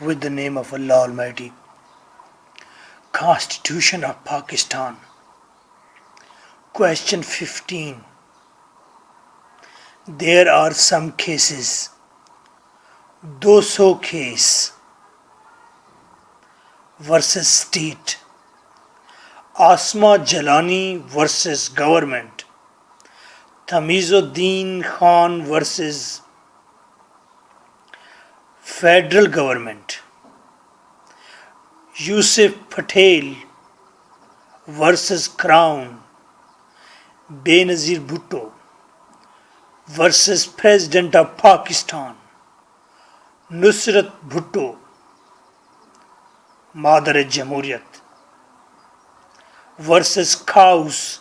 With the name of Allah Almighty. Constitution of Pakistan. Question 15. There are some cases. 200 case versus state. Asma Jalani versus government. Tamizuddin Khan versus federal government. Yusuf Patel versus Crown. Benazir Bhutto versus President of Pakistan. Nusrat Bhutto, Madar-e-Jamhuriyat versus Kaus,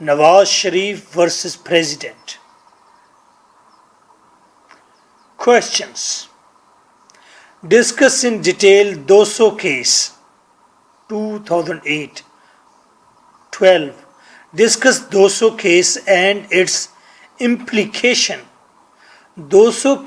Nawaz Sharif versus President. Questions. Discuss in detail 200 case 2008. 12. Discuss 200 case and its implication. 200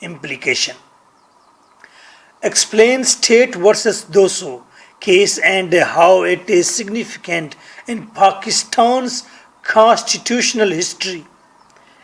Implication. Explain state versus 200 case and how it is significant in Pakistan's constitutional history.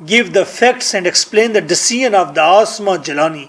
Give the facts and explain the decision of the Asma Jalani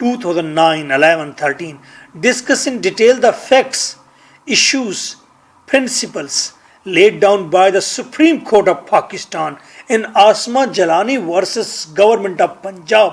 2009, 11, 13. Discuss in detail the facts, issues, principles laid down by the Supreme Court of Pakistan in Asma Jalani versus Government of Punjab.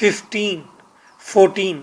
15, 14.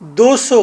200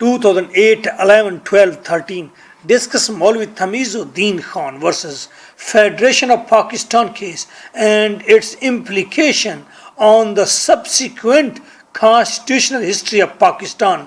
2008, 11, 12, 13. Discuss Maulvi Tamizuddin Khan versus Federation of Pakistan case and its implication on the subsequent constitutional history of Pakistan.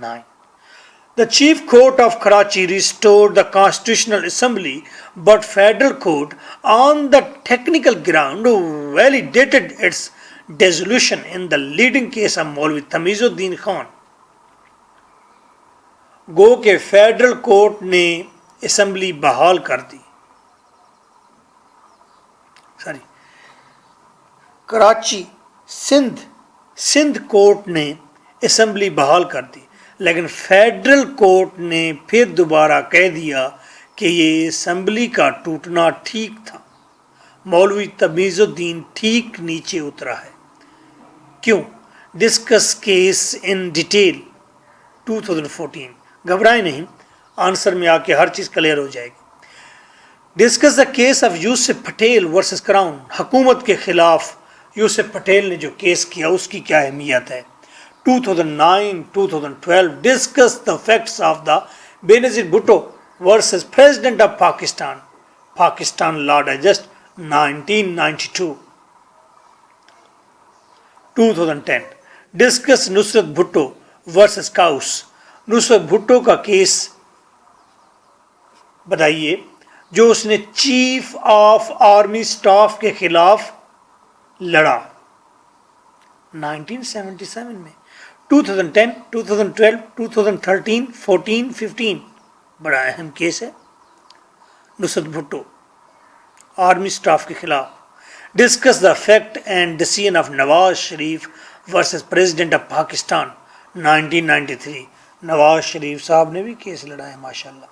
9. The Chief Court of Karachi restored the Constitutional Assembly, but Federal Court, on the technical ground, validated its dissolution in the leading case of Maulvi Tamizuddin Khan. گو کہ federal court نے assembly بحال کر دی. Karachi Sindh court نے assembly بحال کر دی، لیکن federal court نے پھر دوبارہ کہہ دیا کہ یہ اسمبلی کا ٹوٹنا ٹھیک تھا. مولوی تمیز الدین ٹھیک نیچے اترا ہے. کیوں؟ Discuss case in detail 2014. گھبرائیں نہیں، آنسر میں آ کے ہر چیز کلیئر ہو جائے گی. Discuss the case of Yusuf Patel versus crown. حکومت کے خلاف یوسف پٹیل نے جو کیس کیا اس کی کیا اہمیت ہے. 2009-2012. Discuss the facts of the Benazir Bhutto versus president of Pakistan. Pakistan law digest 1992. 2010. Discuss Nusrat Bhutto versus COAS. Nusrat Bhutto کا کیس بتائیے جو اس نے چیف آف آرمی سٹاف کے خلاف لڑا 1977 میں. 2010, 2012, 2013, 14, 15 بڑا اہم کیس ہے نصرت بھٹو آرمی سٹاف کے خلاف. Discuss the fact and decision of Nawaz Sharif versus president of Pakistan 1993. Nawaz Sharif صاحب نے بھی کیس لڑا ہے ماشاءاللہ.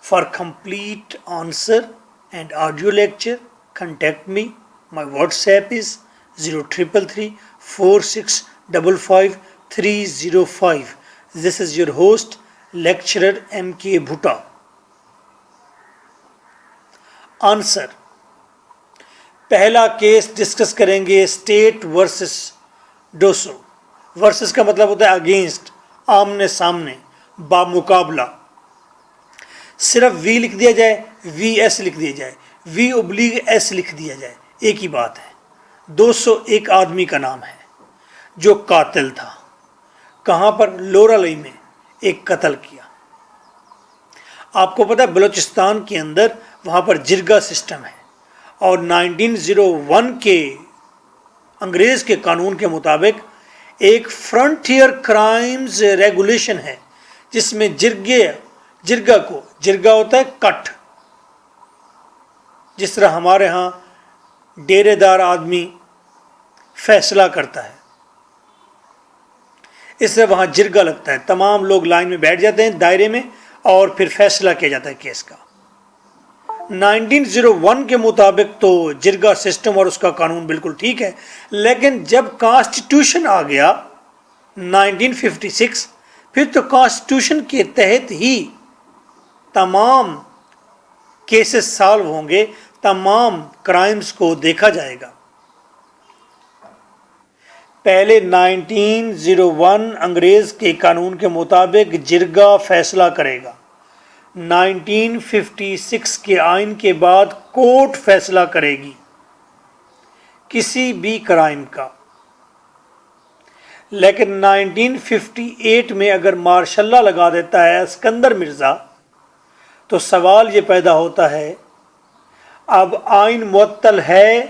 For complete answer and audio lecture, contact me. My WhatsApp is 0333 4655 305. This is your host, lecturer M.K. Bhutta. Answer. پہلا case discuss کریں گے state versus ڈوسو. Versus کا مطلب ہوتا ہے اگینسٹ، آمنے سامنے، بامقابلہ. صرف وی لکھ دیا جائے، وی ایس لکھ دیا جائے، وی ابلیغ ایس لکھ دیا جائے، ایک ہی بات ہے. 200 ایک آدمی کا نام ہے جو قاتل تھا. کہاں پر؟ لورا لئی میں ایک قتل کیا. آپ کو پتہ ہے بلوچستان کے اندر وہاں پر جرگا سسٹم ہے، اور 1901 کے انگریز کے قانون کے مطابق ایک فرنٹیئر کرائمز ریگولیشن ہے جس میں جرگا ہوتا ہے کٹ. جس طرح ہمارے ہاں ڈیرے دار آدمی فیصلہ کرتا ہے، اس طرح وہاں جرگا لگتا ہے. تمام لوگ لائن میں بیٹھ جاتے ہیں دائرے میں اور پھر فیصلہ کیا جاتا ہے کیس کا. 1901 کے مطابق تو جرگا سسٹم اور اس کا قانون بالکل ٹھیک ہے، لیکن جب کانسٹیٹیوشن آ گیا 1956 پھر تو کانسٹیٹیوشن کے تحت ہی تمام کیسز سالو ہوں گے، تمام کرائمز کو دیکھا جائے گا. پہلے 1901 انگریز کے قانون کے مطابق جرگا فیصلہ کرے گا. 1956 کے آئین کے بعد کورٹ فیصلہ کرے گی کسی بھی کرائم کا. لیکن 1958 میں اگر مارشل لا لگا دیتا ہے اسکندر مرزا تو سوال یہ پیدا ہوتا ہے اب آئین معطل ہے،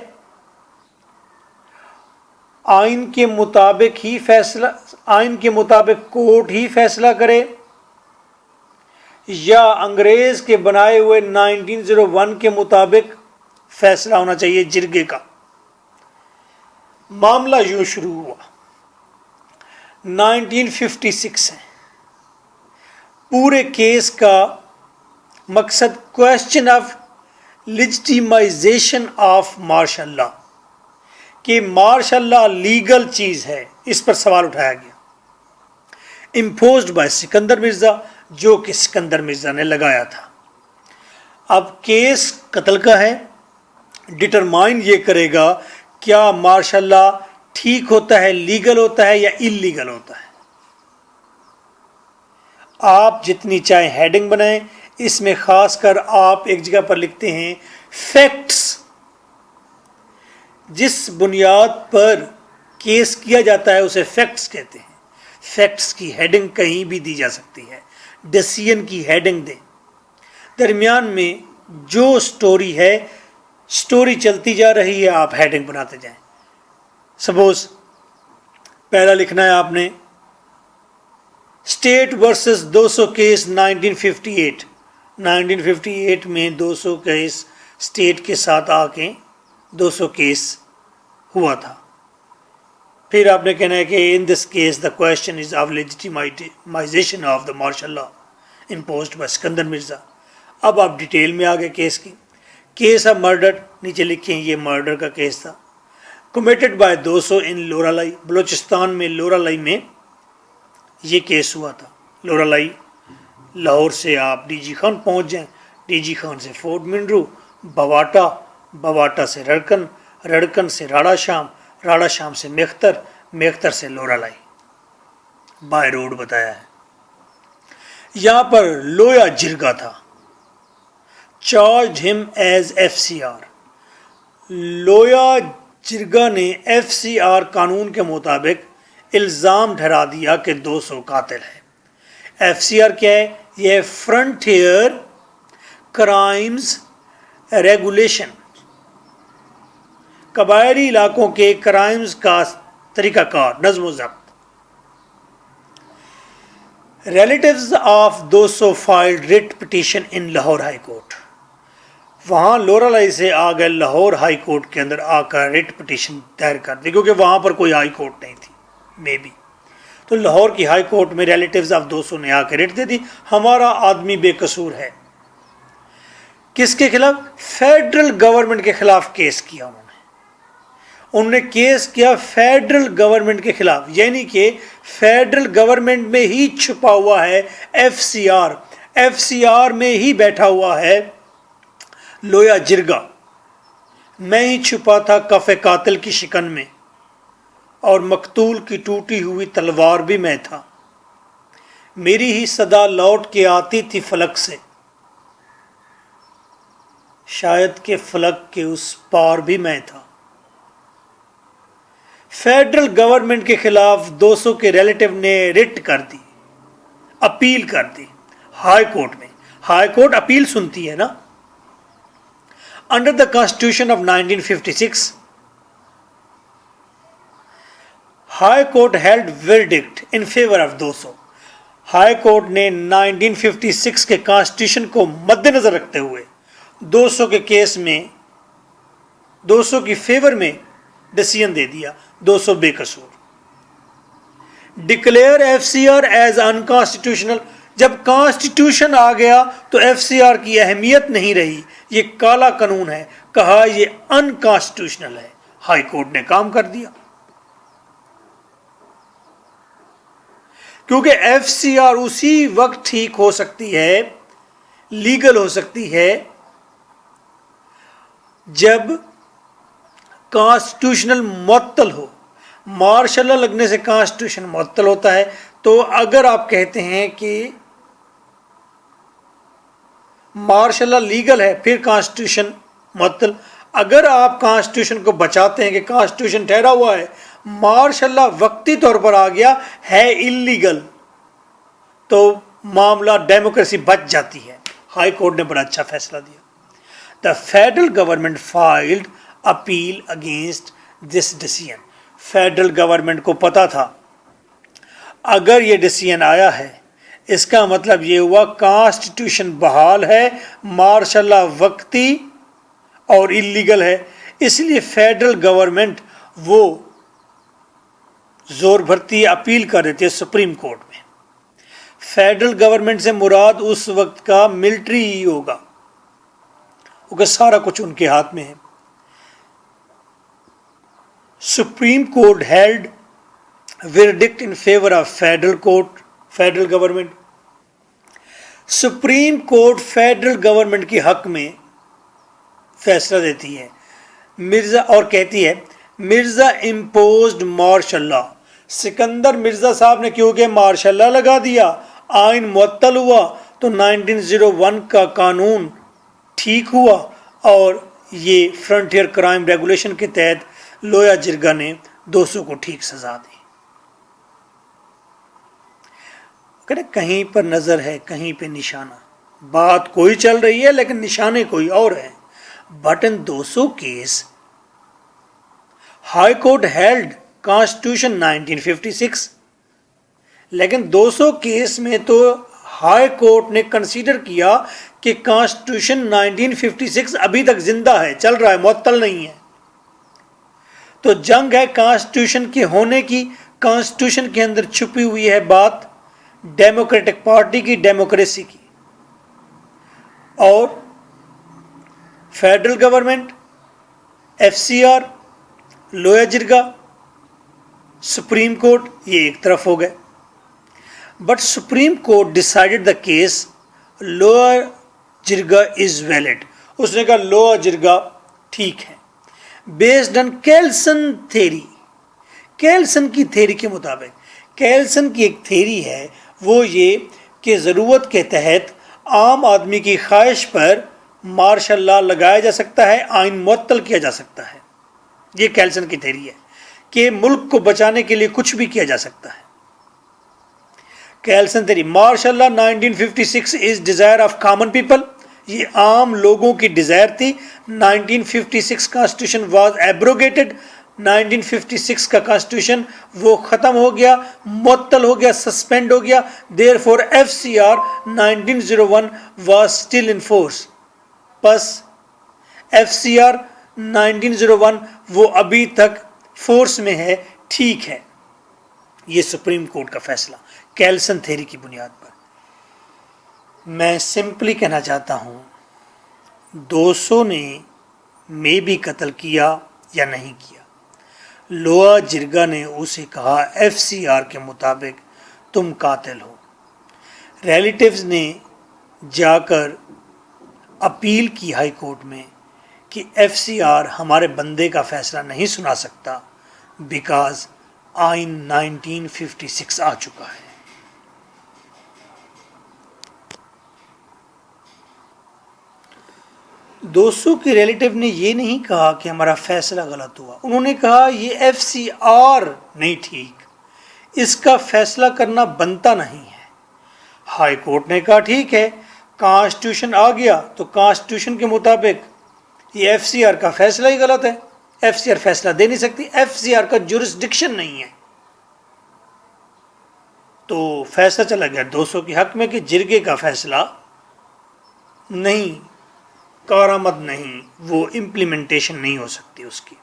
آئین کے مطابق کورٹ ہی فیصلہ کرے یا انگریز کے بنائے ہوئے 1901 کے مطابق فیصلہ ہونا چاہیے جرگے کا. معاملہ یوں شروع ہوا 1956 ہے. پورے کیس کا مقصد question of legitimization of martial law, کہ مارشل لا لیگل چیز ہے، اس پر سوال اٹھایا گیا. امپوزڈ بائی سکندر مرزا، جو کہ سکندر مرزا نے لگایا تھا. اب کیس قتل کا ہے، ڈٹرمائن یہ کرے گا کیا مارشل لا ٹھیک ہوتا ہے، لیگل ہوتا ہے یا انلیگل ہوتا ہے. آپ جتنی چاہے ہیڈنگ بنائیں، اس میں خاص کر آپ ایک جگہ پر لکھتے ہیں فیکٹس. جس بنیاد پر کیس کیا جاتا ہے اسے فیکٹس کہتے ہیں. فیکٹس کی ہیڈنگ کہیں بھی دی جا سکتی ہے، ڈیسیژن کی ہیڈنگ دیں. درمیان میں جو سٹوری ہے، سٹوری چلتی جا رہی ہے، آپ ہیڈنگ بناتے جائیں. سپوز پہلا لکھنا ہے آپ نے اسٹیٹ ورسز 200 کیس 1958. 1958 میں 200 کیس اسٹیٹ کے ساتھ آ کے 200 کیس ہوا تھا. پھر آپ نے کہنا ہے کہ in this case the question is of legitimization of the martial law imposed by Sikandar Mirza. اب آپ ڈیٹیل میں آ گئے کیس کی. کیس آف مرڈر نیچے لکھیں، یہ مرڈر کا کیس تھا. کمیٹڈ بائی 200 ان لورالائی، بلوچستان میں لورالائی میں یہ کیس ہوا تھا. لورالائی لاہور سے آپ ڈی جی خان پہنچ جائیں، ڈی جی خان سے فورٹ منرو، بواٹا، بواٹا سے رڑکن، رڑکن سے راڑا شام، راڑا شام سے میختر، میختر سے لورالائی بائی روڈ بتایا ہے. یہاں پر لویا جرگا تھا. چارج ہم as F C R. Loya جرگا نے ایف سی آر قانون کے مطابق الزام ٹھہرا دیا کہ 200 قاتل ہے. ایف سی آر کیا ہے؟ یہ فرنٹیئر کرائمز ریگولیشن، قبائلی علاقوں کے کرائمز کا طریقہ کار، نظم و ضبط. Relatives of 200 filed writ petition in Lahore high court. وہاں لورالائی سے آ گئے لاہور ہائی کورٹ کے اندر آ کر ریٹ پٹیشن دائر کر دی، کیونکہ وہاں پر کوئی ہائی کورٹ نہیں تھی مے بی. تو لاہور کی ہائی کورٹ میں ریلیٹیوز آف 200 نے آ کے ریٹ دے دی، ہمارا آدمی بے قصور ہے. کس کے خلاف؟ فیڈرل گورنمنٹ کے خلاف کیس کیا. انہوں نے کیس کیا فیڈرل گورنمنٹ کے خلاف، یعنی کہ فیڈرل گورنمنٹ میں ہی چھپا ہوا ہے F C R, F C R میں ہی بیٹھا ہوا ہے لویا جرگا. میں ہی چھپا تھا کف قاتل کی شکن میں، اور مقتول کی ٹوٹی ہوئی تلوار بھی میں تھا. میری ہی صدا لوٹ کے آتی تھی فلک سے، شاید کہ فلک کے اس پار بھی میں تھا. فیڈرل گورنمنٹ کے خلاف 200 کے ریلیٹیو نے ریٹ کر دی، اپیل کر دی ہائی کورٹ میں. ہائی کورٹ اپیل سنتی ہے نا. Under the constitution of 1956 high court held verdict in favour of 200. High court نے 1956 کے کانسٹیٹیوشن کو مد نظر رکھتے ہوئے 200 کے کیس میں 200 کی فیور میں ڈیسیژن دے دیا، 200 بے قصور. Declare F C R as unconstitutional. جب کانسٹیٹیوشن آ گیا تو ایف سی آر کی اہمیت نہیں رہی، یہ کالا قانون ہے، کہا یہ انکانسٹیٹیوشنل ہے. ہائی کورٹ نے کام کر دیا، کیونکہ ایف سی آر اسی وقت ٹھیک ہو سکتی ہے، لیگل ہو سکتی ہے، جب کانسٹیٹیوشنل معطل ہو. مارشل لا لگنے سے کانسٹیٹیوشن معطل ہوتا ہے. تو اگر آپ کہتے ہیں کہ مارشل لا لیگل ہے پھر کانسٹیٹیوشن معطل، اگر آپ کانسٹیٹیوشن کو بچاتے ہیں کہ کانسٹیٹیوشن ٹھہرا ہوا ہے، مارشل لا وقتی طور پر آ گیا ہے اللیگل، تو معاملہ ڈیموکریسی بچ جاتی ہے. ہائی کورٹ نے بڑا اچھا فیصلہ دیا. The federal government filed appeal against this decision. Federal government کو پتا تھا اگر یہ ڈیسیژن آیا ہے اس کا مطلب یہ ہوا کانسٹیٹیوشن بحال ہے، مارشل لا وقتی اور اللیگل ہے. اس لیے فیڈرل گورنمنٹ وہ زور بھرتی اپیل کر دیتی ہے سپریم کورٹ میں. فیڈرل گورنمنٹ سے مراد اس وقت کا ملٹری ہی ہوگا، کیونکہ سارا کچھ ان کے ہاتھ میں ہے. Supreme court held verdict in favour of federal court, federal government. Supreme court federal government کے حق میں فیصلہ دیتی ہے مرزا، اور کہتی ہے Mirza imposed martial law. Sikandar Mirza صاحب نے کیونکہ مارشل لا لگا دیا، آئین معطل ہوا، تو 1901 کا قانون ٹھیک ہوا، اور یہ فرنٹیئر کرائم ریگولیشن کے تحت لویا جرگا نے 200 کو ٹھیک سزا دی. کہیں پر نظر ہے کہیں پہ نشانہ، بات کوئی چل رہی ہے لیکن نشانے کوئی اور ہیں. But in 200 case high court held constitution 1956. لیکن 200 کیس میں تو ہائی کورٹ نے کنسیڈر کیا کہ کانسٹیٹیوشن 1956 ابھی تک زندہ ہے, چل رہا ہے, معطل نہیں ہے. تو جنگ ہے کانسٹیٹیوشن کے ہونے کی. کانسٹیٹیوشن کے اندر چھپی ہوئی ہے بات ڈیموکریٹک پارٹی کی, ڈیموکریسی کی. اور federal government, F C R, Loya Jirga, supreme court, یہ ایک طرف ہو گئے. But supreme court decided the case Loya Jirga is valid. اس نے کہا لوئر جرگا ٹھیک ہے, بیسڈ آن کیلسن تھیری. کیلسن کی تھیری کے مطابق, کیلسن کی ایک تھیری ہے وہ یہ کہ ضرورت کے تحت عام آدمی کی خواہش پر مارشل لا لگایا جا سکتا ہے, آئین معطل کیا جا سکتا ہے. یہ کیلسن کی تھیری ہے کہ ملک کو بچانے کے لیے کچھ بھی کیا جا سکتا ہے. Kelsen theory, martial law 1956 is desire of common people. یہ عام لوگوں کی ڈیزائر تھی. 1956 کانسٹیٹیوشن واز ایبروگیٹڈ. 1956 کا کانسٹیٹیوشن وہ ختم ہو گیا, معطل ہو گیا, سسپینڈ ہو گیا. Therefore F C R 1901 was still in force. بس ایف سی آر 1901 وہ ابھی تک فورس میں ہے, ٹھیک ہے. یہ سپریم کورٹ کا فیصلہ کیلسن تھیری کی بنیاد پر. میں سمپلی کہنا چاہتا ہوں 200 نے میں بھی قتل کیا یا نہیں کیا. لوئر جرگا نے اسے کہا ایف سی آر کے مطابق تم قاتل ہو. ریلیٹیوز نے جا کر اپیل کی ہائی کورٹ میں کہ ایف سی آر ہمارے بندے کا فیصلہ نہیں سنا سکتا بیکاز آئین 1956 آ چکا ہے. دوستوں کے ریلیٹیو نے یہ نہیں کہا کہ ہمارا فیصلہ غلط ہوا. انہوں نے کہا یہ ایف سی آر نہیں ٹھیک, اس کا فیصلہ کرنا بنتا نہیں ہے. ہائی کورٹ نے کہا ٹھیک ہے, کانسٹیٹیوشن آ گیا تو کانسٹیٹیوشن کے مطابق یہ ایف سی آر کا فیصلہ ہی غلط ہے. ایف سی آر فیصلہ دے نہیں سکتی, ایف سی آر کا جورسڈکشن نہیں ہے. تو فیصلہ چلا گیا 200 کے حق میں کہ جرگے کا فیصلہ نہیں, کارآمد نہیں, وہ امپلیمنٹیشن نہیں ہو سکتی اس کی.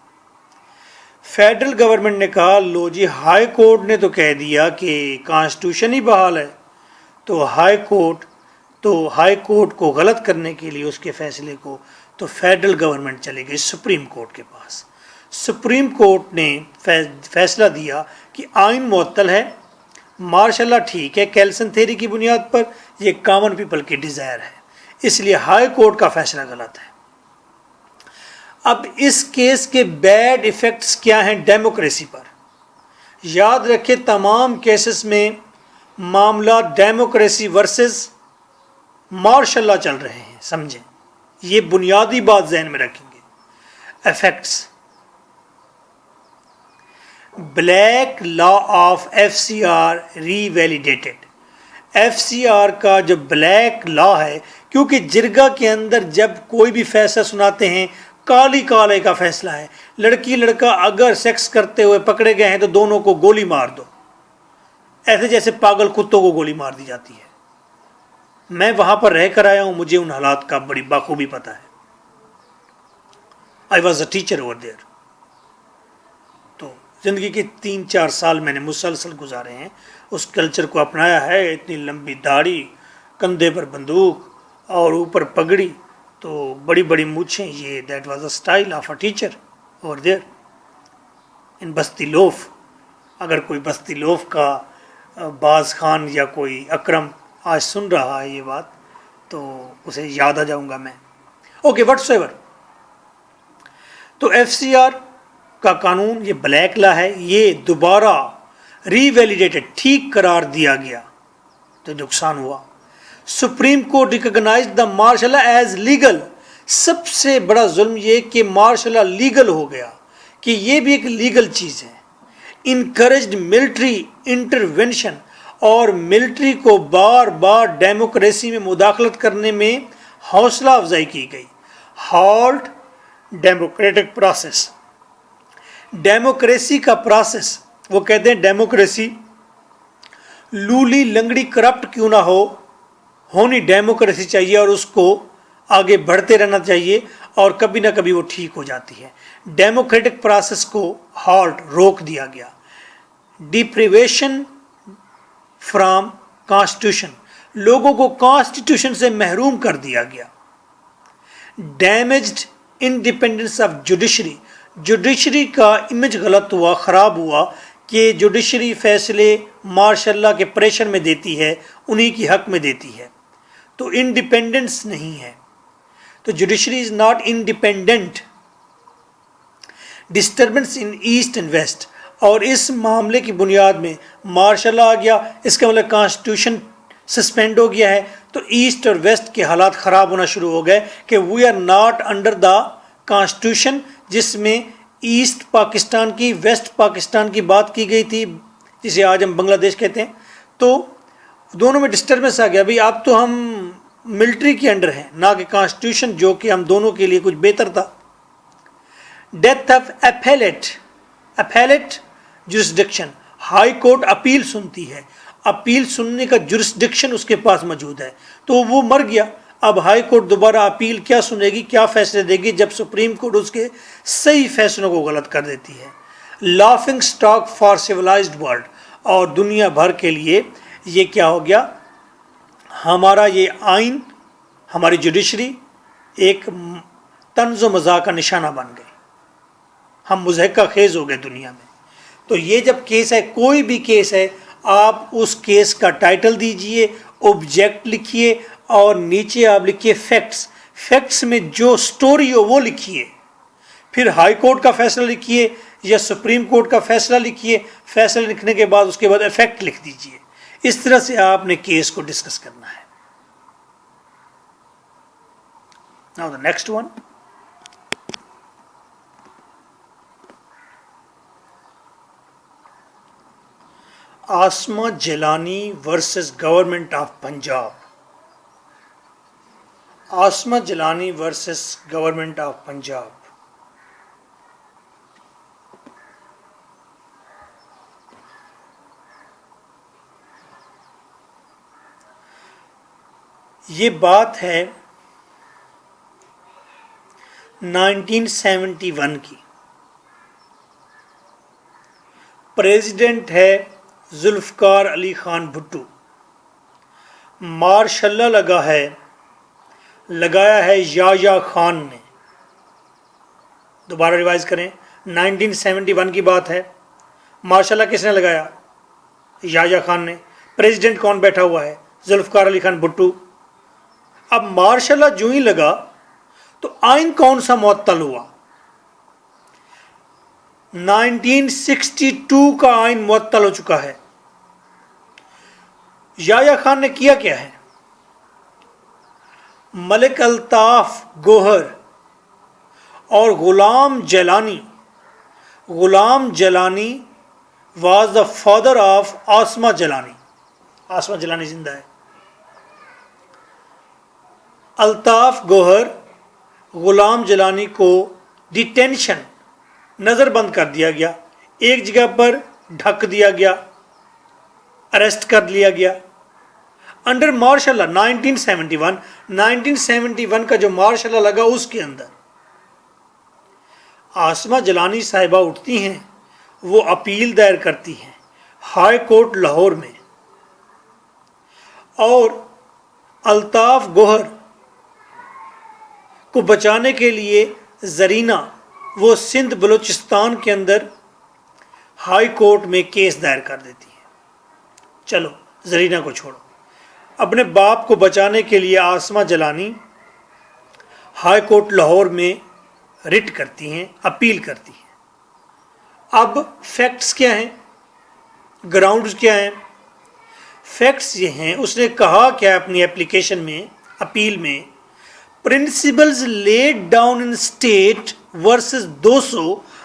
فیڈرل گورنمنٹ نے کہا لو جی ہائی کورٹ نے تو کہہ دیا کہ کانسٹیٹیوشن ہی بحال ہے, تو ہائی کورٹ کو غلط کرنے کے لیے اس کے فیصلے کو تو فیڈرل گورنمنٹ چلے گئی سپریم کورٹ کے پاس. سپریم کورٹ نے فیصلہ دیا کہ آئین معطل ہے, ماشاء اللہ ٹھیک ہے, کیلسن تھیری کی بنیاد پر یہ کامن پیپل کی ڈیزائر ہے, اس لیے ہائی کورٹ کا فیصلہ غلط ہے. اب اس کیس کے بیڈ ایفیکٹس کیا ہیں ڈیموکریسی پر؟ یاد رکھے تمام کیسز میں معاملہ ڈیموکریسی ورسز مارشل لا چل رہے ہیں, سمجھیں, یہ بنیادی بات ذہن میں رکھیں گے. Effects, black law of F C R revalidated. F C R کا جو بلیک لا ہے, کیونکہ جرگا کے اندر جب کوئی بھی فیصلہ سناتے ہیں کالی کالے کا فیصلہ ہے, لڑکی لڑکا اگر سیکس کرتے ہوئے پکڑے گئے ہیں تو دونوں کو گولی مار دو, ایسے جیسے پاگل کتوں کو گولی مار دی جاتی ہے. میں وہاں پر رہ کر آیا ہوں, مجھے ان حالات کا بڑی بخوبی پتہ ہے. I was a teacher over there. تو زندگی کے 3-4 سال میں نے مسلسل گزارے ہیں, اس کلچر کو اپنایا ہے. اتنی لمبی داڑھی, کندھے پر بندوق اور اوپر پگڑی, تو بڑی بڑی مونچھیں, یہ that was a style of a teacher over there in بستی لوف. اگر کوئی بستی لوف کا باز خان یا کوئی اکرم آج سن رہا ہے یہ بات تو اسے یاد آ جاؤں گا میں. Okay what's ever. تو ایف سی آر کا قانون یہ بلیک لا ہے, یہ دوبارہ ری ویلیڈیٹڈ, ٹھیک قرار دیا گیا تو نقصان ہوا. سپریم کورٹ ریکگنائزڈ دا مارشل لا ایز لیگل. سب سے بڑا ظلم یہ کہ مارشل لا لیگل ہو گیا, کہ یہ بھی ایک لیگل چیز ہے. انکریجڈ ملٹری انٹروینشن, اور ملٹری کو بار بار ڈیموکریسی میں مداخلت کرنے میں حوصلہ افزائی کی گئی. Halt democratic process. ڈیموکریسی کا پروسیس، وہ کہتے ہیں ڈیموکریسی لولی لنگڑی کرپٹ کیوں نہ ہونی ڈیموکریسی چاہیے اور اس کو آگے بڑھتے رہنا چاہیے اور کبھی نہ کبھی وہ ٹھیک ہو جاتی ہے. ڈیموکریٹک پروسیس کو ہالٹ روک دیا گیا. ڈیپریویشن فرام کانسٹیٹیوشن، لوگوں کو کانسٹیٹیوشن سے محروم کر دیا گیا. Damaged independence of judiciary, judiciary کا امیج غلط ہوا، خراب ہوا کہ جوڈیشری فیصلے مارشاء اللہ کے پریشر میں دیتی ہے، انہی کی حق میں دیتی ہے، تو انڈیپینڈنس نہیں ہے، تو judiciary is not independent. Disturbance in east and west, اور اس معاملے کی بنیاد میں مارشاء اللہ آ گیا، اس کا مطلب کانسٹیٹیوشن سسپینڈ ہو گیا ہے، تو ایسٹ اور ویسٹ کے حالات خراب ہونا شروع ہو گئے کہ we are not under the constitution, جس میں ایسٹ پاکستان کی ویسٹ پاکستان کی بات کی گئی تھی، جسے آج ہم بنگلہ دیش کہتے ہیں. تو دونوں میں ڈسٹربنس آ گیا. ابھی اب تو ہم ملٹری کے انڈر ہیں، نہ کہ کانسٹیٹیوشن، جو کہ ہم دونوں کے لیے کچھ بہتر تھا. Death of appellate jurisdiction, high court appeal سنتی ہے، اپیل سننے کا جورسڈکشن اس کے پاس موجود ہے، تو وہ مر گیا. اب ہائی کورٹ دوبارہ اپیل کیا سنے گی، کیا فیصلے دے گی، جب سپریم کورٹ اس کے صحیح فیصلوں کو غلط کر دیتی ہے. Laughing stock for civilised world, اور دنیا بھر کے لیے یہ کیا ہو گیا، ہمارا یہ آئین، ہماری جوڈیشری ایک طنز و مزاح کا نشانہ بن گئی، ہم مضحکہ خیز ہو گئے دنیا میں. تو یہ جب کیس ہے، کوئی بھی کیس ہے، آپ اس کیس کا ٹائٹل دیجئے، آبجیکٹ لکھیے اور نیچے آپ لکھیے فیکٹس. فیکٹس میں جو سٹوری ہو وہ لکھیے، پھر ہائی کورٹ کا فیصلہ لکھیے یا سپریم کورٹ کا فیصلہ لکھیے. فیصلہ لکھنے کے بعد اس کے بعد افیکٹ لکھ دیجئے. اس طرح سے آپ نے کیس کو ڈسکس کرنا ہے. Now the next one. Asma Jilani versus government of Punjab. Asma Jilani versus government of Punjab. یہ بات ہے 1971 کی. پریزیڈنٹ ہے ذوالفقار علی خان بھٹو. مارشاء اللہ لگایا ہے یحییٰ خان نے. دوبارہ ریوائز کریں، 1971 کی بات ہے. مارشاء اللہ کس نے لگایا؟ یحییٰ خان نے. پریزیڈنٹ کون بیٹھا ہوا ہے؟ ذوالفقار علی خان بھٹو. اب مارشاء اللہ جو ہی لگا تو آئین کون سا معطل ہوا؟ 1962 کا آئین معطل ہو چکا ہے. یحییٰ خان نے کیا ہے؟ ملک الطاف گوہر اور Ghulam Jilani was the father of Asma Jilani. Asma Jilani زندہ ہے. الطاف گوہر، غلام جیلانی کو ڈیٹینشن، نظر بند کر دیا گیا، ایک جگہ پر ڈھک دیا گیا، اریسٹ کر لیا گیا انڈر مارشاء اللہ 1971 کا جو مارشاء اللہ لگا اس کے اندر. آسما جیلانی صاحبہ اٹھتی ہیں، وہ اپیل دائر کرتی ہیں ہائی کورٹ لاہور میں، اور الطاف گوہر کو بچانے کے لیے زرینہ وہ سندھ بلوچستان کے اندر ہائی کورٹ میں کیس دائر کر دیتی ہے. چلو زرینہ کو چھوڑو، اپنے باپ کو بچانے کے لیے آسما جیلانی ہائی کورٹ لاہور میں رٹ کرتی ہیں، اپیل کرتی ہیں. اب فیکٹس کیا ہیں، گراؤنڈز کیا ہیں؟ فیکٹس یہ ہیں، اس نے کہا کیا اپنی اپلیکیشن میں، اپیل میں، principles laid down in state versus 200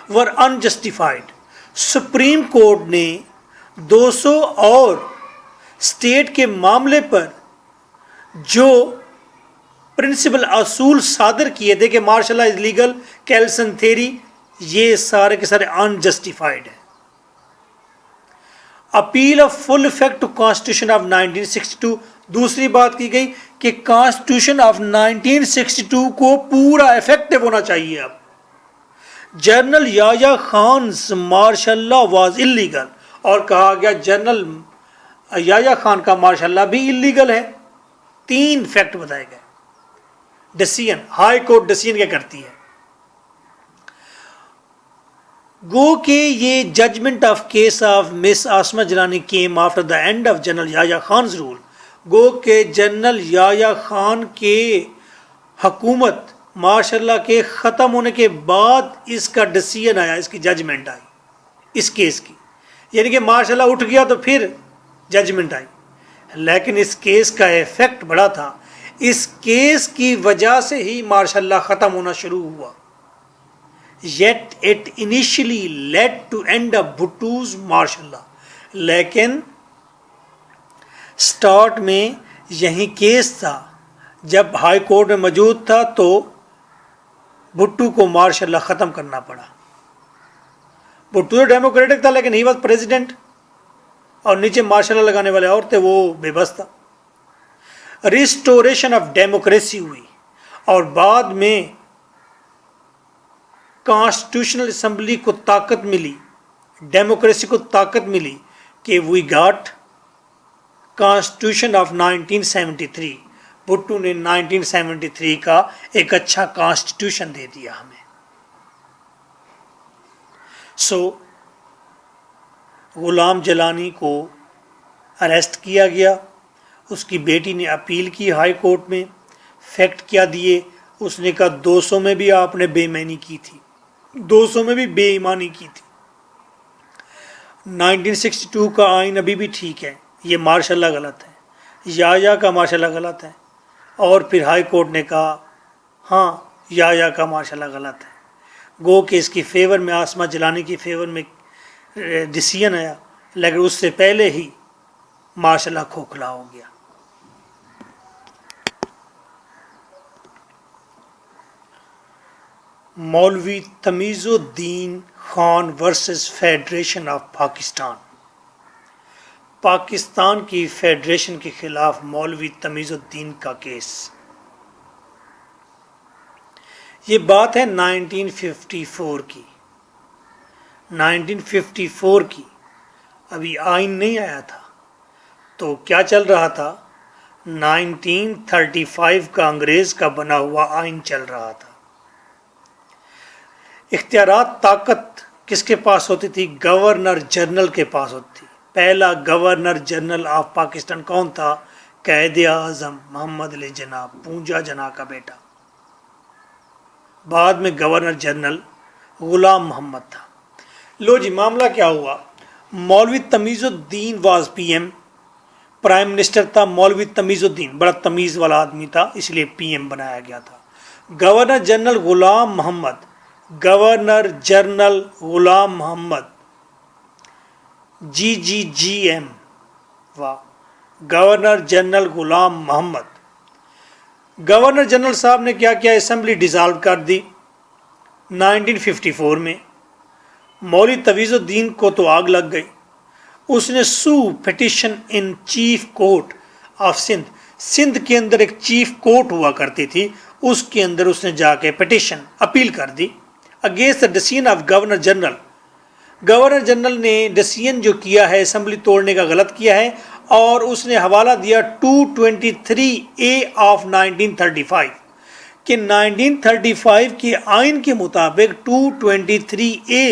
ور انجسٹیفائڈ. سپریم کورٹ نے 200 اور اسٹیٹ کے معاملے پر جو پرنسپل اصول صادر کیے تھے کہ martial law is legal, Kelsen theory, یہ سارے کے سارے انجسٹیفائڈ ہیں۔ Appeal of full effect to constitution of 1962، دوسری بات کی گئی کہ کانسٹیٹیوشن آف 1962 کو پورا افیکٹو ہونا چاہیے۔ اب general Yahya Khan's martial law was illegal, اور کہا گیا جنرل یحییٰ خان کا مارشل لا بھی اللیگل ہے۔ 3 فیکٹ بتائے گئے۔ ڈسیزن، ہائی کورٹ ڈسیزن کیا کرتی ہے؟ گو کہ یہ judgement of case of Miss Asma Jilani came after the end of general Yahya Khan's rule, گو کہ جنرل یحییٰ خان کے حکومت ماشاء اللہ کے ختم ہونے کے بعد اس کا ڈسیزن آیا، اس کی ججمنٹ آئی اس کیس کی، یعنی کہ ماشاء اللہ اٹھ گیا تو پھر ججمنٹ آئی، لیکن اس کیس کا ایفیکٹ بڑا تھا، اس کیس کی وجہ سے ہی ماشاء اللہ ختم ہونا شروع ہوا۔ Yet it initially led to end of Bhutto's martial law, لیکن سٹارٹ میں یہی کیس تھا، جب ہائی کورٹ میں موجود تھا تو بھٹو کو مارشل لا ختم کرنا پڑا۔ بھٹو تو ڈیموکریٹک تھا لیکن ہی واز پریزیڈنٹ، اور نیچے مارشل لا لگانے والے اور تھے، وہ بے بس تھا۔ ریسٹوریشن آف ڈیموکریسی ہوئی، اور بعد میں کانسٹیٹیوشنل اسمبلی کو طاقت ملی، ڈیموکریسی کو طاقت ملی کہ we got constitution of 1973۔ Bhutto نے 1973 کا ایک اچھا کانسٹیٹیوشن دے دیا ہمیں۔ غلام جیلانی کو اریسٹ کیا گیا، اس کی بیٹی نے اپیل کی ہائی کورٹ میں، فیکٹ کیا دیے، اس نے کہا 200 میں بھی آپ نے بے ایمانی کی تھی، 200 میں بھی بے ایمانی کی تھی۔ 1962 کا آئین ابھی بھی ٹھیک ہے، یہ مارشل لا غلط ہے، یحییٰ کا مارشل لا غلط ہے، اور پھر ہائی کورٹ نے کہا ہاں یحییٰ کا مارشل لا غلط ہے، گو کہ اس کی فیور میں عاصمہ جیلانی کی فیور میں ڈسیزن آیا، لیکن اس سے پہلے ہی مارشل لا کھوکھلا ہو گیا۔ Maulvi Tamizuddin Khan versus federation of Pakistan, Pakistan کی فیڈریشن کے خلاف مولوی تمیز الدین کا کیس۔ یہ بات ہے 1954 کی، 1954 کی، ابھی آئین نہیں آیا تھا، تو کیا چل رہا تھا؟ 1935 کا انگریز کا بنا ہوا آئین چل رہا تھا۔ اختیارات طاقت کس کے پاس ہوتی تھی؟ گورنر جنرل کے پاس ہوتی تھی۔ پہلا گورنر جنرل آف پاکستان کون تھا؟ قائد اعظم محمد علی جناح، پونجا جناح کا بیٹا۔ بعد میں گورنر جنرل غلام محمد تھا۔ لو جی معاملہ کیا ہوا؟ Maulvi Tamizuddin was P M, prime minister تھا مولوی تمیز الدین، بڑا تمیز والا آدمی تھا اس لیے پی ایم بنایا گیا تھا۔ گورنر جنرل غلام محمد، گورنر جنرل غلام محمد، جی ایم، واہ، گورنر جنرل غلام محمد۔ گورنر جنرل صاحب نے کیا کیا؟ اسمبلی ڈیزالو کر دی 1954 میں۔ مولوی تمیز الدین کو تو آگ لگ گئی، اس نے sue petition in chief court of Sindh, Sindh کے اندر ایک چیف کورٹ ہوا کرتی تھی، اس کے اندر اس نے جا کے پٹیشن اپیل کر دی against the decision of governor general. Governor general نے ڈیسیژن جو کیا ہے اسمبلی توڑنے کا غلط کیا ہے، اور اس نے حوالہ دیا 223A آف 1935 کہ 1935 کے آئین کے مطابق 223A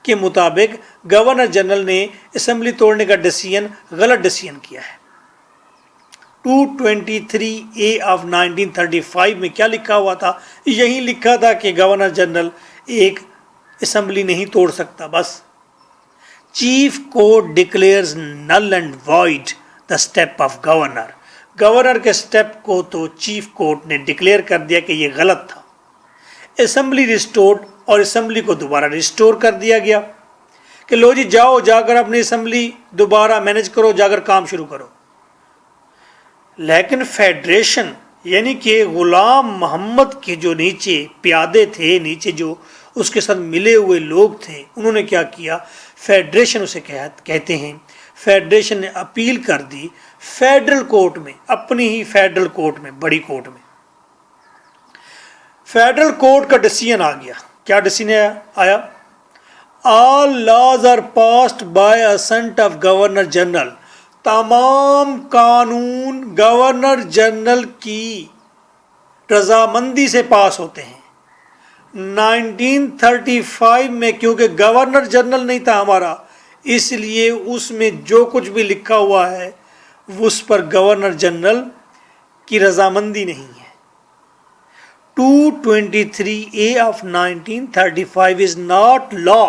کے مطابق گورنر جنرل نے اسمبلی توڑنے کا ڈیسیژن غلط ڈیسیژن کیا ہے۔ 223A آف 1935 میں کیا لکھا ہوا تھا؟ یہی لکھا تھا کہ گورنر جنرل ایک اسمبلی نہیں توڑ سکتا، بس chief court declares null and void the step of governor, governor کے اسٹیپ کو تو چیف کورٹ نے ڈکلیئر کر دیا کہ یہ غلط تھا۔ اسمبلی ریسٹورڈ، اور اسمبلی کو دوبارہ ریسٹور کر دیا گیا۔ کہ لو جی جاؤ جا کر اپنی اسمبلی دوبارہ مینج کرو، جا کر کام شروع کرو. لیکن فیڈریشن یعنی کہ غلام محمد کے جو نیچے پیادے تھے، نیچے جو اس کے ساتھ ملے ہوئے لوگ تھے، انہوں نے کیا کیا، فیڈریشن اسے کہتے ہیں، فیڈریشن نے اپیل کر دی فیڈرل کورٹ میں، اپنی ہی فیڈرل کورٹ میں، بڑی کورٹ میں. فیڈرل کورٹ کا ڈیسیژن آ گیا. کیا ڈیسیژن آیا؟ All laws are passed by assent of governor general. تمام قانون گورنر جنرل کی رضامندی سے پاس ہوتے ہیں. 1935 میں کیونکہ گورنر جنرل نہیں تھا ہمارا، اس لیے اس میں جو کچھ بھی لکھا ہوا ہے اس پر گورنر جنرل کی رضامندی نہیں ہے. 223A of 1935 is not law.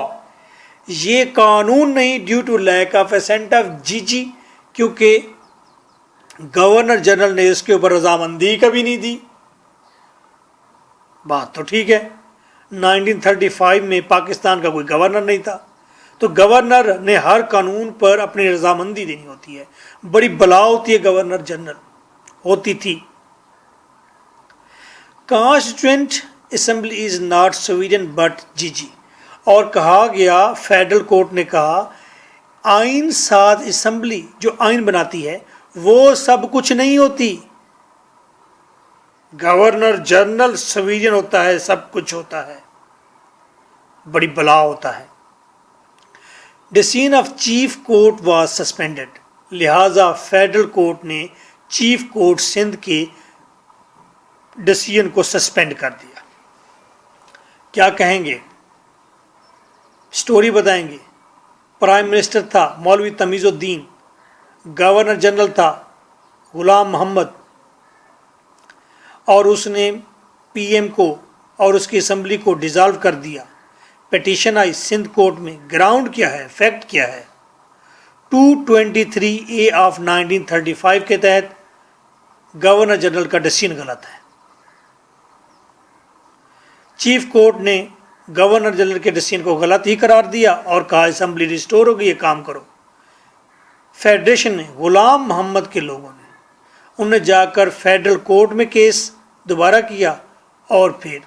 یہ قانون نہیں due to lack of assent of G, کیونکہ گورنر جنرل نے اس کے اوپر رضامندی کبھی نہیں دی. بات تو ٹھیک ہے، 1935 میں پاکستان کا کوئی گورنر نہیں تھا، تو گورنر نے ہر قانون پر اپنی رضامندی دینی ہوتی ہے. بڑی بلا ہوتی ہے گورنر جنرل، ہوتی تھی. Constituent assembly is not sovereign but G. اور کہا گیا، فیڈرل کورٹ نے کہا آئین ساز اسمبلی جو آئین بناتی ہے وہ سب کچھ نہیں ہوتی. گورنر جنرل سویڈن ہوتا ہے، سب کچھ ہوتا ہے، بڑی بلا ہوتا ہے. Decision of chief court was suspended. لہذا فیڈرل کورٹ نے چیف کورٹ سندھ کے ڈیسیژن کو سسپینڈ کر دیا. کیا کہیں گے؟ سٹوری بتائیں گے. پرائم منسٹر تھا مولوی تمیز الدین، گورنر جنرل تھا غلام محمد، اور اس نے پی ایم کو اور اس کی اسمبلی کو ڈیزالو کر دیا. پیٹیشن آئی سندھ کورٹ میں. گراؤنڈ کیا ہے، فیکٹ کیا ہے؟ 223A آف 1935 کے تحت گورنر جنرل کا ڈیسیژن غلط ہے. چیف کورٹ نے گورنر جنرل کے ڈیسیژن کو غلط ہی قرار دیا اور کہا اسمبلی ریسٹور ہو گئی ہے، کام کرو. فیڈریشن نے، غلام محمد کے لوگوں نے، انہوں نے جا کر فیڈرل کورٹ میں کیس دوبارہ کیا اور پھر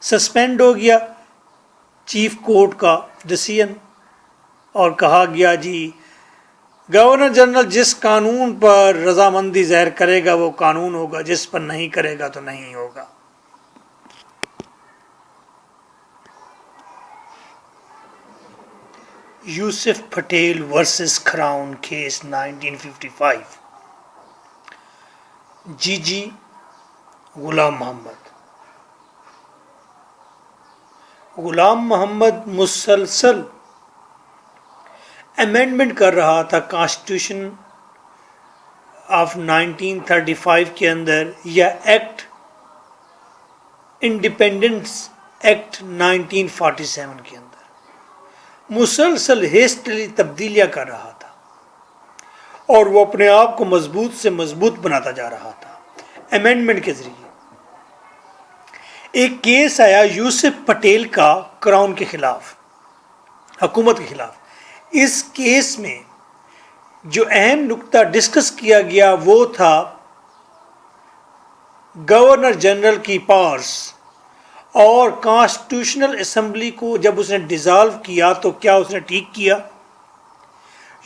سسپینڈ ہو گیا چیف کورٹ کا ڈیسیژن، اور کہا گیا جی گورنر جنرل جس قانون پر رضامندی ظاہر کرے گا وہ قانون ہوگا، جس پر نہیں کرے گا تو نہیں ہوگا. یوسف پٹیل ورسز کراؤن کیس 1955. جی غلام محمد. غلام محمد مسلسل امینڈمنٹ کر رہا تھا کانسٹیٹیوشن آف 1935 کے اندر، یا ایکٹ انڈیپینڈنس ایکٹ 1947 کے اندر. مسلسل ہیسٹلی تبدیلیاں کر رہا تھا اور وہ اپنے آپ کو مضبوط سے مضبوط بناتا جا رہا تھا امینڈمنٹ کے ذریعے. ایک کیس آیا یوسف پٹیل کا کراؤن کے خلاف، حکومت کے خلاف. اس کیس میں جو اہم نقطہ ڈسکس کیا گیا وہ تھا گورنر جنرل کی پاورز، اور کانسٹیٹیوشنل اسمبلی کو جب اس نے ڈیزالو کیا تو کیا اس نے ٹھیک کیا؟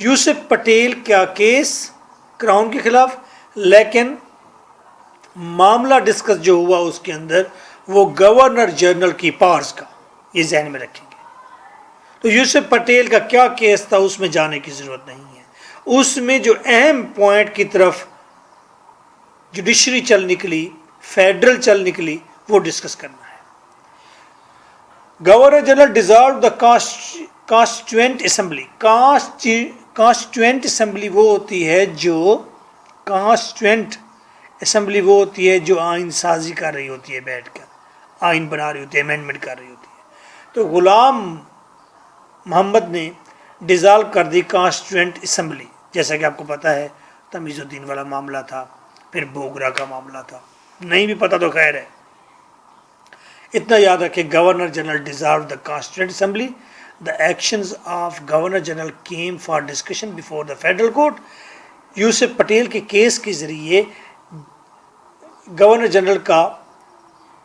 یوسف پٹیل کا کیس کراؤن کے خلاف، لیکن معاملہ ڈسکس جو ہوا اس کے اندر وہ گورنر جنرل کی پاورز کا. یہ ذہن میں رکھیں گے. تو یوسف پٹیل کا کیا کیس تھا اس میں جانے کی ضرورت نہیں ہے. اس میں جو اہم پوائنٹ کی طرف جوڈیشری چل نکلی، فیڈرل چل نکلی، وہ ڈسکس کرنا ہے. Governor general dissolve the constituent assembly. Constituent assembly وہ ہوتی ہے جو آئین سازی کر رہی ہوتی ہے، بیٹھ کر آئین بنا رہی ہوتی ہے، امینڈمنٹ کر رہی ہوتی ہے. تو غلام محمد نے ڈیزالو کر دی کانسٹیٹوئنٹ اسمبلی. جیسا کہ آپ کو پتہ ہے تمیز الدین والا معاملہ تھا، پھر بوگرا کا معاملہ تھا. نہیں بھی پتہ تو خیر ہے. اتنا یاد رکھے governor general dissolve the constituent assembly. the actions of Governor General came for discussion before the federal court. یوسف پٹیل کے کیس کے ذریعے گورنر جنرل کا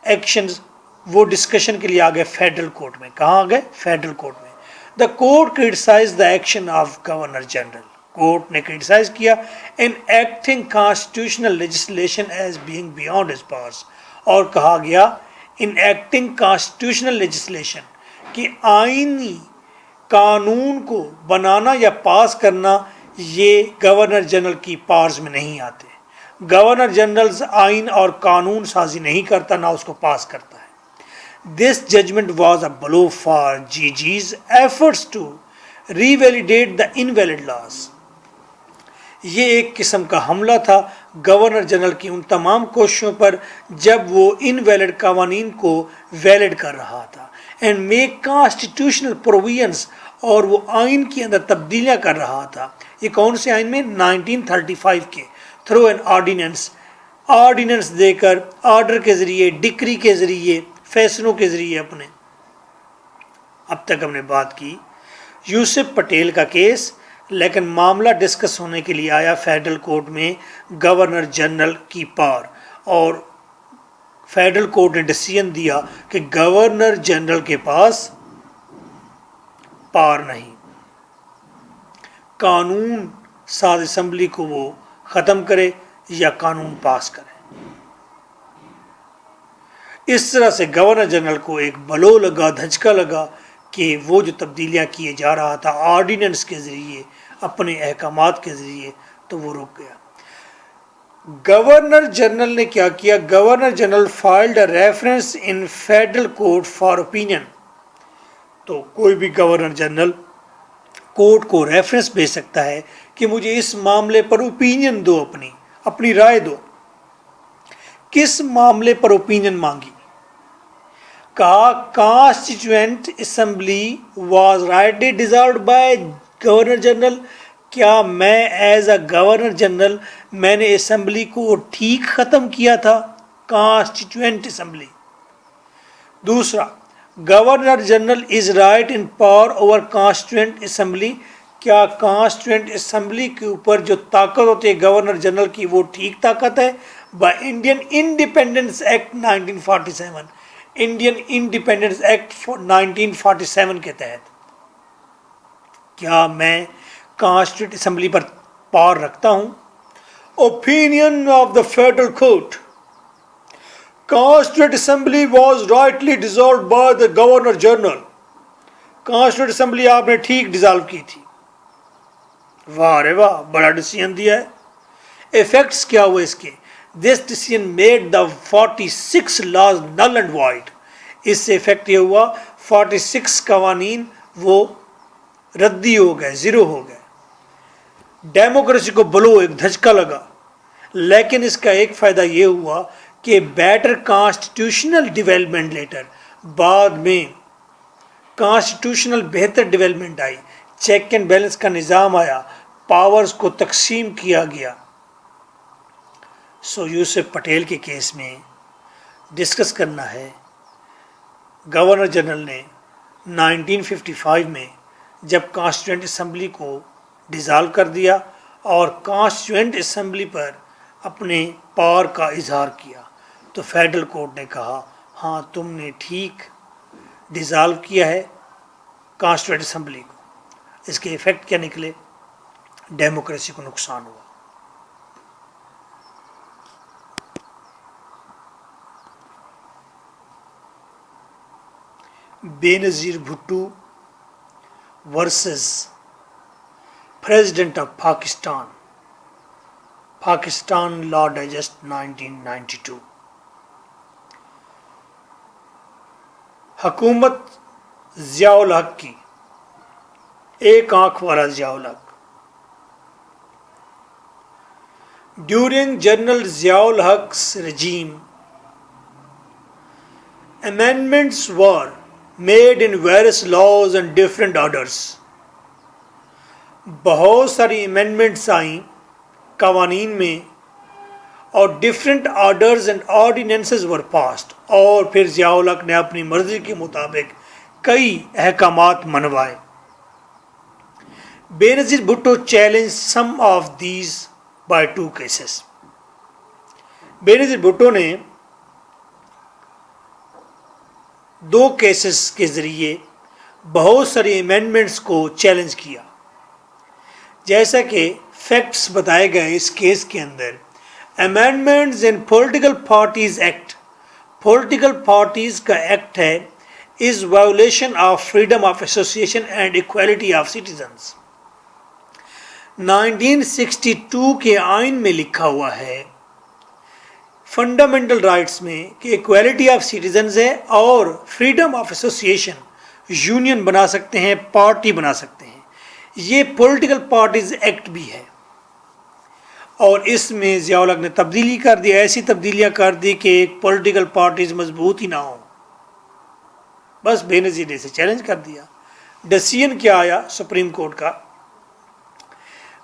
ایکشنز وہ ڈسکشن کے لیے آ گئے فیڈرل کورٹ میں. کہاں آ گئے؟ فیڈرل کورٹ میں. The court criticise the action of governor general. Court نے کرٹیسائز کیا in acting constitutional legislation as being beyond his powers. اور کہا گیا ان ایکٹنگ کانسٹیٹیوشنل لیجسلیشن کہ آئینی قانون کو بنانا یا پاس کرنا یہ گورنر جنرل کی پاورز میں نہیں آتے. گورنر جنرل آئین اور قانون سازی نہیں کرتا، نہ اس کو پاس کرتا ہے. This judgement was a blow for G's efforts to revalidate the invalid laws. یہ ایک قسم کا حملہ تھا گورنر جنرل کی ان تمام کوششوں پر جب وہ انویلڈ قوانین کو ویلڈ کر رہا تھا اینڈ میک کانسٹیٹیوشنل پروویژنس، اور وہ آئین کے اندر تبدیلیاں کر رہا تھا. یہ کون سے آئین میں؟ 1935 کے. تھرو این آرڈیننس دے کر، آرڈر کے ذریعے، ڈکری کے ذریعے، فیصلوں کے ذریعے اپنے. اب تک ہم نے بات کی یوسف پٹیل کا کیس، لیکن معاملہ ڈسکس ہونے کے لیے آیا فیڈرل کورٹ میں گورنر جنرل کی پاور. اور فیڈرل کورٹ نے ڈیسیژن دیا کہ گورنر جنرل کے پاس پاور نہیں، قانون ساز اسمبلی کو وہ ختم کرے یا قانون پاس کرے. اس طرح سے گورنر جنرل کو ایک بلو لگا، دھچکا لگا کہ وہ جو تبدیلیاں کیے جا رہا تھا آرڈیننس کے ذریعے، اپنے احکامات کے ذریعے، تو وہ رک گیا. گورنر جنرل نے کیا کیا؟ Governor general filed a reference in federal court for opinion. تو کوئی بھی گورنر جنرل کورٹ کو ریفرنس بھیج سکتا ہے کہ مجھے اس معاملے پر اوپینین دو، اپنی رائے دو. کس معاملے پر اوپینین مانگی؟ کہا constituent assembly was rightly dissolved by governor general. کیا میں ایز اے گورنر جنرل میں نے اسمبلی کو ٹھیک ختم کیا تھا؟ Constituent assembly. دوسرا، governor general is right in power over constituent assembly. کیا کانسٹیٹیوئنٹ اسمبلی کے اوپر جو طاقت ہوتی ہے گورنر جنرل کی وہ ٹھیک طاقت ہے؟ By Indian independence act 1947. Indian independence act 1947 کے تحت کیا میں کانسٹیٹیوئنٹ اسمبلی پر پاور رکھتا ہوں؟ Opinion of the federal court. Constituent Assembly was rightly dissolved by the Governor General. Constituent Assembly آپ نے ٹھیک ڈیزالو کی تھی. واہ رے واہ، بڑا ڈیسیژن دیا ہے. ایفیکٹس کیا ہوئے اس کے؟ This decision made the 46 laws null and void. اس سے ایفیکٹ یہ ہوا 46 قوانین وہ ردی ہو گئے، زیرو ہو گئے. ڈیموکریسی کو بلو، ایک دھچکا لگا. لیکن اس کا ایک فائدہ یہ ہوا کہ بیٹر کانسٹیٹیوشنل ڈیولپمنٹ لیٹر، بعد میں کانسٹیٹیوشنل بہتر development I, check and balance کا نظام آیا، پاورز کو تقسیم کیا گیا. سو یوسف پٹیل کے کیس میں ڈسکس کرنا ہے گورنر جنرل نے 1955 میں جب کانسٹیٹیوئنٹ اسمبلی کو ڈیزالو کر دیا اور کانسٹیٹیوئنٹ اسمبلی پر اپنے پاور کا اظہار کیا، تو فیڈرل کورٹ نے کہا ہاں تم نے ٹھیک ڈیزالو کیا ہے کانسٹیٹیوئنٹ اسمبلی کو. اس کے ایفیکٹ کیا نکلے؟ ڈیموکریسی کو نقصان ہوا. Benazir Bhutto versus president of Pakistan, Pakistan law digest 1992. حکومت ضیاء الحق کی، ایک آنکھ والا Zia ul Haq. During general Zia ul Haq's regime, amendments were made in various laws and different orders. بہت ساری امینڈمنٹس آئیں قوانین میں اور different orders and ordinances were passed. اور پھر ضیاء الحق نے اپنی مرضی کے مطابق کئی احکامات منوائے. Benazir Bhutto challenge some of these by 2 cases. بے نظیر بھٹو نے 2 کیسز کے ذریعے بہت ساری امینڈمنٹس کو چیلنج کیا. جیسا کہ فیکٹس بتائے گئے اس کیس کے اندر، amendments in political parties act, political parties کا ایکٹ ہے، is violation of freedom of association and equality of citizens. 1962 کے آئین میں لکھا ہوا ہے فنڈامنٹل رائٹس میں کہ ایکویلٹی آف سٹیزنز ہے اور فریڈم آف ایسوسیشن، یونین بنا سکتے ہیں، پارٹی بنا سکتے ہیں. یہ پولیٹیکل پارٹیز ایکٹ بھی ہے، اور اس میں ضیاء الحق نے تبدیلی کر دی، ایسی تبدیلیاں کر دی کہ ایک پولیٹیکل پارٹیز مضبوط ہی نہ ہو. بس بے نظیر نے اسے چیلنج کر دیا. ڈیسیژن کیا آیا سپریم کورٹ کا؟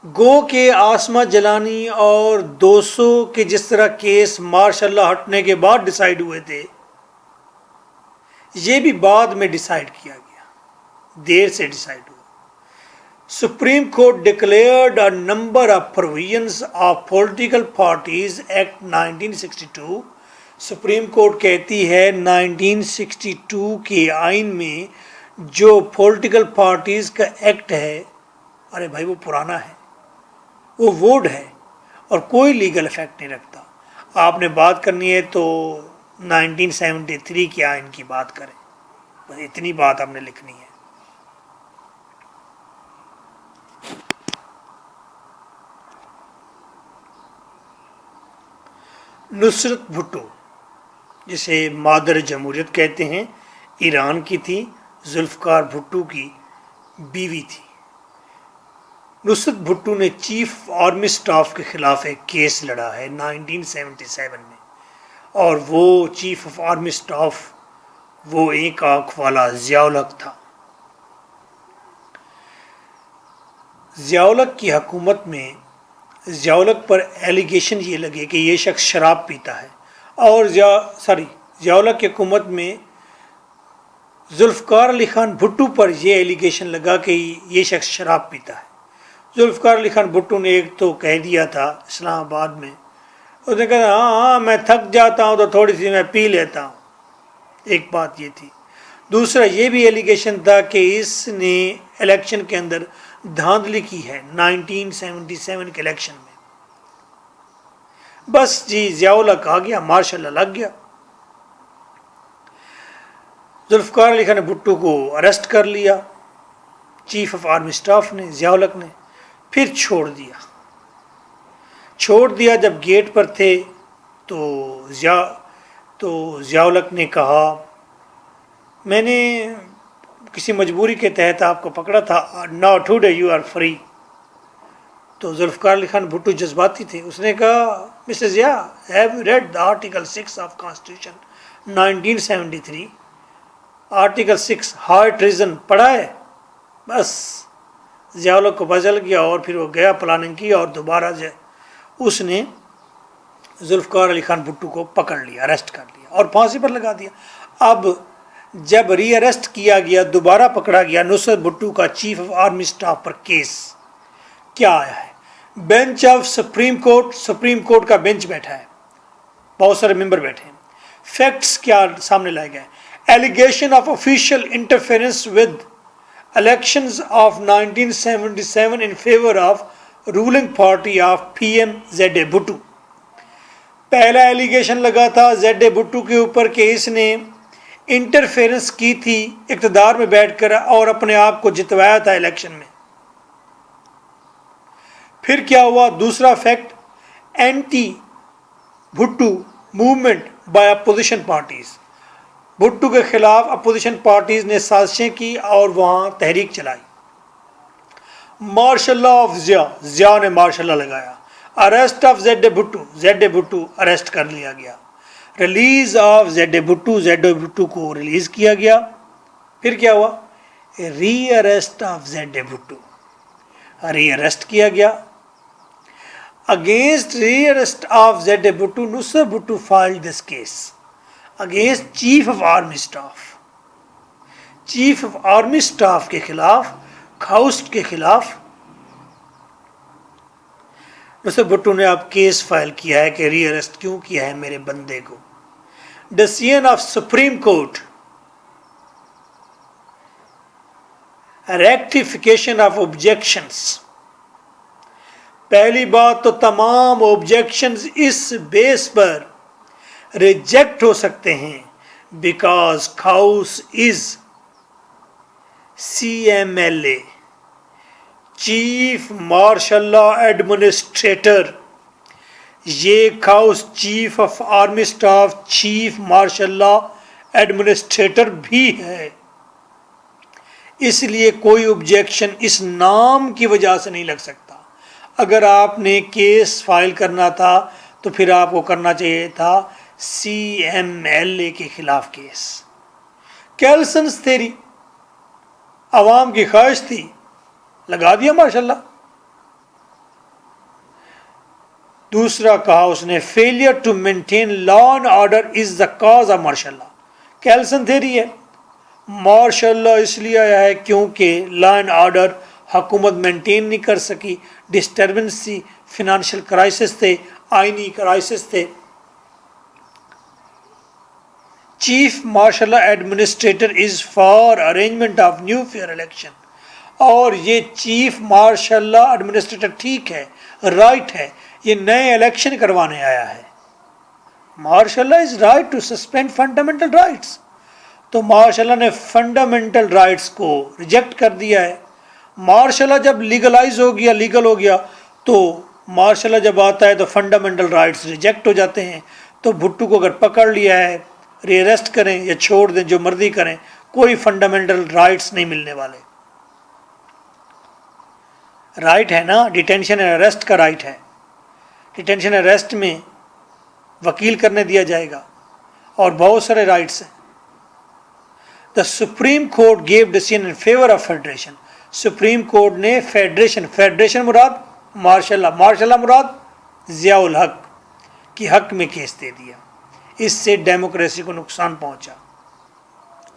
گو کہ عاصمہ جیلانی اور 200 کے جس طرح کیس ماشاء اللہ ہٹنے کے بعد ڈیسائیڈ ہوئے تھے، یہ بھی بعد میں ڈیسائیڈ کیا گیا، دیر سے ڈیسائیڈ ہوا. Supreme Court declared a number of provisions of Political Parties Act 1962. Supreme court کہتی ہے 1962 کے آئین میں جو پولیٹیکل پارٹیز کا ایکٹ ہے، ارے بھائی وہ پرانا ہے، وہ ووڈ ہے اور کوئی لیگل افیکٹ نہیں رکھتا. آپ نے بات کرنی ہے تو 1973 کے آئین کی بات کریں، بس اتنی بات آپ نے لکھنی ہے. نصرت بھٹو، جسے مادر جمہوریت کہتے ہیں، ایران کی تھی، ذوالفقار بھٹو کی بیوی تھی. نصرت بھٹو نے چیف آرمی اسٹاف کے خلاف ایک کیس لڑا ہے 1977 میں، اور وہ چیف آف آرمی اسٹاف وہ ایک آنکھ والا ضیاء الحق تھا. ضیاء الحق کی حکومت میں ضیاء الحق پر ایلیگیشن یہ لگے کہ یہ شخص شراب پیتا ہے، اور ضیاء الحق کی حکومت میں ذوالفقار علی خان بھٹو پر یہ ایلیگیشن لگا کہ یہ شخص شراب پیتا ہے. ذوالفقار علی خان بھٹو نے ایک تو کہہ دیا تھا اسلام آباد میں، اس نے کہا ہاں میں تھک جاتا ہوں تو تھوڑی سی میں پی لیتا ہوں. ایک بات یہ تھی. دوسرا یہ بھی ایلیگیشن تھا کہ اس نے الیکشن کے اندر دھاندلی کی ہے 1977 کے الیکشن میں. بس جی ضیاء الحق آ گیا، ماشاء اللہ لگ گیا. ذوالفقار علی خان بھٹو کو اریسٹ کر لیا چیف آف آرمی اسٹاف نے، ضیاء الحق نے، پھر چھوڑ دیا. جب گیٹ پر تھے تو ضیاء الحق نے کہا میں نے کسی مجبوری کے تحت آپ کو پکڑا تھا، now today you are free. تو ذوالفقار علی خان بھٹو جذباتی تھے، اس نے کہا mister Zia have you read the article 6 of constitution 1973؟ Article 6 high treason پڑھا ہے؟ بس ضیاء الحق کو پتہ چل گیا، اور پھر وہ گیا پلاننگ کی اور دوبارہ اس نے ذوالفقار علی خان بھٹو کو پکڑ لیا، اریسٹ کر لیا اور پھانسی پر لگا دیا. اب جب ری اریسٹ کیا گیا، دوبارہ پکڑا گیا، نصرت بھٹو کا chief of army staff per case کیا آیا ہے؟ بینچ آف سپریم کورٹ کا بینچ بیٹھا ہے، بہت سارے ممبر بیٹھے ہیں. فیکٹس کیا سامنے لائے گئے؟ Allegation of official interference with elections of 1977 in favour of ruling party of P M Z A Bhutto. پہلا ایلیگیشن لگا تھا زیڈ اے بھٹو کے اوپر کہ اس نے انٹرفیئرنس کی تھی اقتدار میں بیٹھ کر اور اپنے آپ کو جتوایا تھا الیکشن میں. پھر کیا ہوا؟ دوسرا fact, anti Bhutto movement by opposition parties. Bhutto کے خلاف اپوزیشن پارٹیز نے سازشیں کی اور وہاں تحریک چلائی. مارشل لا آف ضیاء نے مارشل لا لگایا. Arrest of Z A Bhutto arrest کر لیا گیا. Release of Z A Bhutto کو ریلیز کیا گیا. پھر کیا ہوا؟ Rearrest of Z A Bhutto, rearrest کیا گیا. Against rearrest of Z A Bhutto, Nusrat Bhutto filed this case against chief of army staff. Chief of army staff کے خلاف، کھاؤسٹ کے خلاف مسٹر بھٹو نے اب کیس فائل کیا ہے کہ ری اریسٹ کیوں کیا ہے میرے بندے کو. Decision of supreme court, rectification of objections. پہلی بات تو تمام آبجیکشنز اس بیس پر ریجیکٹ ہو سکتے ہیں because COAS is CMLA، chief martial law administrator. یہ COAS chief of army staff, chief martial law administrator بھی ہے. اس لیے کوئی آبجیکشن اس نام کی وجہ سے نہیں لگ سکتا. اگر آپ نے کیس فائل کرنا تھا تو پھر آپ کو کرنا چاہیے تھا CMLA کے خلاف کیس. کیلسنز تھیری عوام کی خواہش تھی، لگا دیا ماشاءاللہ. دوسرا کہا اس نے failure to maintain law and order is the cause of martial law. Kelsen theory ہے مارشل لا اس لیے آیا ہے کیونکہ لا اینڈ آرڈر حکومت مینٹین نہیں کر سکی، ڈسٹربنس تھی، فنانشل کرائسس تھے، آئینی کرائسس تھے. Chief martial law administrator is for arrangement of new fair election. اور یہ چیف مارشل لا ایڈمنسٹریٹر ٹھیک ہے، رائٹ ہے، یہ نئے الیکشن کروانے آیا ہے. Martial law is right to suspend fundamental rights. تو مارشل لا نے فنڈامنٹل رائٹس کو ریجیکٹ کر دیا ہے. مارشل لا جب لیگلائز ہو گیا، لیگل ہو گیا، تو مارشل لا جب آتا ہے تو فنڈامنٹل رائٹس ریجیکٹ ہو جاتے ہیں. تو بھٹو کو اگر پکڑ لیا ہے، ری اریسٹ کریں یا چھوڑ دیں، جو مرضی کریں، کوئی فنڈامنٹل رائٹس نہیں ملنے والے. رائٹ ہے نا، ڈیٹینشن اینڈ اریسٹ کا رائٹ ہے. ڈیٹینشن اریسٹ میں وکیل کرنے دیا جائے گا اور بہت سارے رائٹس ہیں. The supreme court gave decision in favour of federation. Supreme court نے فیڈریشن مراد مارشل لا مراد ضیاء الحق کی حق میں کیس دے دیا. اس سے ڈیموکریسی کو نقصان پہنچا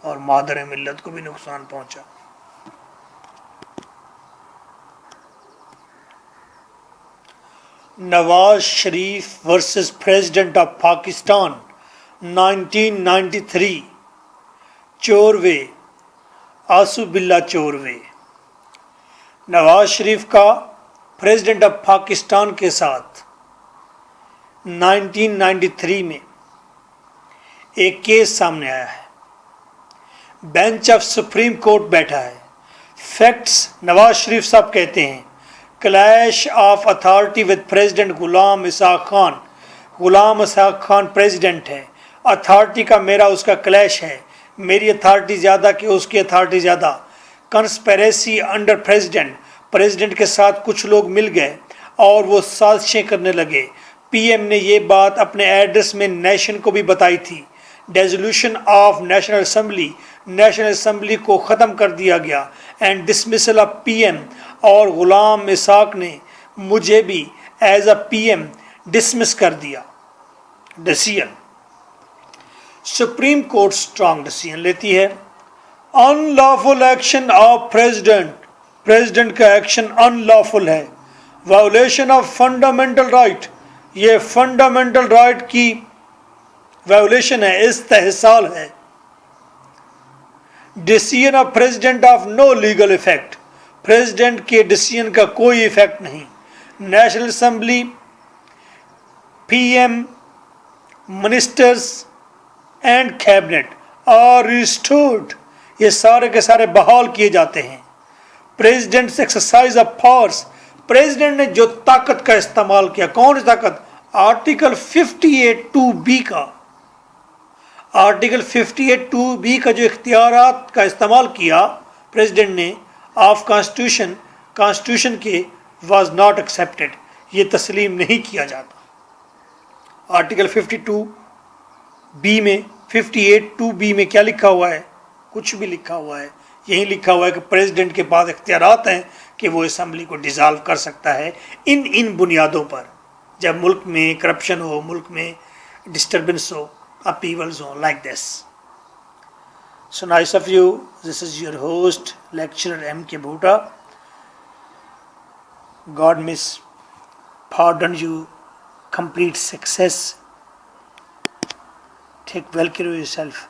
اور مادر ملت کو بھی نقصان پہنچا. نواز Sharif versus president of Pakistan 1993. چوروے آسو باللہ چوروے. نواز شریف کا پریزیڈنٹ آف پاکستان کے ساتھ 1993 میں ایک کیس سامنے آیا ہے. بینچ آف سپریم کورٹ بیٹھا ہے. فیکٹس نواز شریف صاحب کہتے ہیں clash of authority with president Ghulam Ishaq Khan. Ghulam Ishaq Khan president ہے، اتھارٹی کا میرا اس کا کلیش ہے، میری اتھارٹی زیادہ کہ اس کی اتھارٹی زیادہ. کنسپیریسی انڈر پریزیڈنٹ کے ساتھ کچھ لوگ مل گئے اور وہ سازشیں کرنے لگے. پی ایم نے یہ بات اپنے ایڈریس میں نیشن کو بھی بتائی تھی. ڈیزولوشن آف نیشنل اسمبلی کو ختم کر دیا گیا and dismissal of P M. اور غلام اسحاق نے مجھے بھی as a P M dismiss کر دیا. Decision supreme court strong decision لیتی ہے. Unlawful action of president کا ایکشن ان لافل ہے. وائولیشن آف فنڈامنٹل رائٹ، یہ فنڈامنٹل رائٹ کی وائولیشن ہے، استحصال ہے. Decision of president of no legal effect, president کے ڈیسیژن کا کوئی ایفیکٹ نہیں. National assembly, P M, ministers and cabinet are restored, یہ سارے کے سارے بحال کیے جاتے ہیں. President exercise of powers, president نے جو طاقت کا استعمال کیا، کون سی طاقت؟ آرٹیکل 58(2)(b) کا، آرٹیکل 58(2)(b) کا جو اختیارات کا استعمال کیا پریزیڈنٹ نے آف کانسٹیٹیوشن کے واز ناٹ ایکسیپٹیڈ، یہ تسلیم نہیں کیا جاتا. آرٹیکل 52(b) میں 58(2)(b) میں کیا لکھا ہوا ہے؟ کچھ بھی لکھا ہوا ہے. یہی لکھا ہوا ہے کہ پریزیڈنٹ کے پاس اختیارات ہیں کہ وہ اسمبلی کو ڈیزالو کر سکتا ہے ان بنیادوں پر، جب ملک میں کرپشن ہو، ملک میں ڈسٹربنس ہو، اپیولز ہوں، like this. So nice of you. This is your host, lecturer M.K. Bhuta. God may pardon you complete success. Take well care of yourself.